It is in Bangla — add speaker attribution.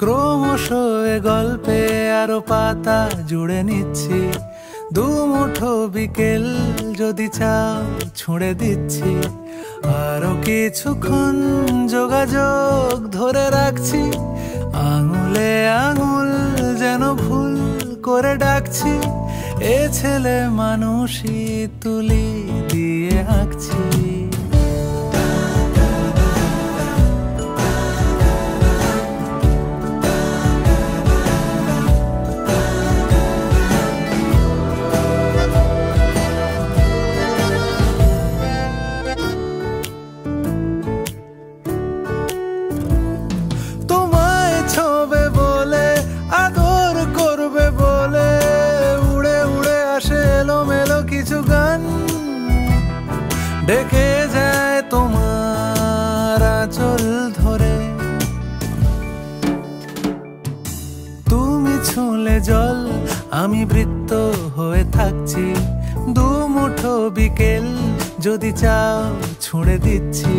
Speaker 1: ক্রমশ এ গল্পে আরো পাতা জুড়ে নিচ্ছি, দুমুঠো বিকেল যদি চাও ছুঁড়ে দিচ্ছি। আরো কিছুক্ষণ যোগাযোগ ধরে রাখছি, আঙুলে আঙুল যেন ভুল করে ডাকছি। এ ছেলে মানুষই তুলি দিয়ে আঁকছি। ডেকে যায় তোমার আঁচল ধরে, তুমি ছুঁলে জল আমি বৃত্ত হয়ে থাকছি। দুমুঠো বিকেল যদি চাও ছুঁড়ে দিচ্ছি।